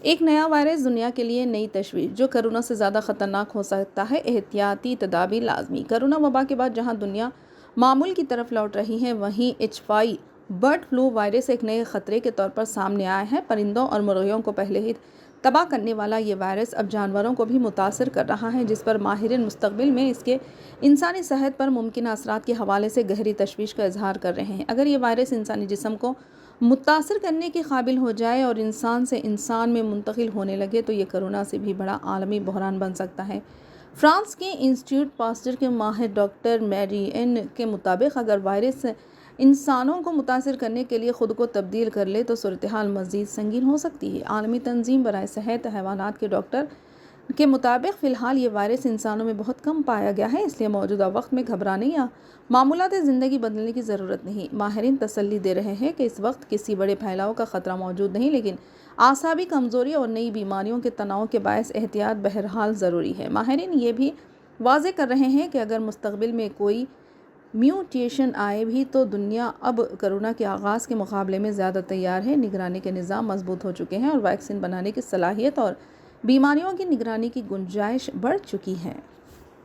ایک نیا وائرس دنیا کے لیے نئی تشویش، جو کرونا سے زیادہ خطرناک ہو سکتا ہے۔ احتیاطی تدابیر لازمی۔ کرونا وبا کے بعد جہاں دنیا معمول کی طرف لوٹ رہی ہے، وہیں H5 برڈ فلو وائرس ایک نئے خطرے کے طور پر سامنے آیا ہے۔ پرندوں اور مرغیوں کو پہلے ہی تباہ کرنے والا یہ وائرس اب جانوروں کو بھی متاثر کر رہا ہے، جس پر ماہرین مستقبل میں اس کے انسانی صحت پر ممکنہ اثرات کے حوالے سے گہری تشویش کا اظہار کر رہے ہیں۔ اگر یہ وائرس انسانی جسم کو متاثر کرنے کے قابل ہو جائے اور انسان سے انسان میں منتقل ہونے لگے تو یہ کرونا سے بھی بڑا عالمی بحران بن سکتا ہے۔ فرانس کے انسٹیٹیوٹ پاسٹر کے ماہر ڈاکٹر میری این کے مطابق اگر وائرس انسانوں کو متاثر کرنے کے لیے خود کو تبدیل کر لے تو صورتحال مزید سنگین ہو سکتی ہے۔ عالمی تنظیم برائے صحت حیوانات کے ڈاکٹر کے مطابق فی الحال یہ وائرس انسانوں میں بہت کم پایا گیا ہے، اس لیے موجودہ وقت میں گھبرانے یا معمولات زندگی بدلنے کی ضرورت نہیں۔ ماہرین تسلی دے رہے ہیں کہ اس وقت کسی بڑے پھیلاؤ کا خطرہ موجود نہیں، لیکن اعصابی کمزوری اور نئی بیماریوں کے تناؤ کے باعث احتیاط بہرحال ضروری ہے۔ ماہرین یہ بھی واضح کر رہے ہیں کہ اگر مستقبل میں کوئی میوٹیشن آئے بھی تو دنیا اب کرونا کے آغاز کے مقابلے میں زیادہ تیار ہے۔ نگرانی کے نظام مضبوط ہو چکے ہیں اور ویکسین بنانے کی صلاحیت اور بیماریوں کی نگرانی کی گنجائش بڑھ چکی ہے۔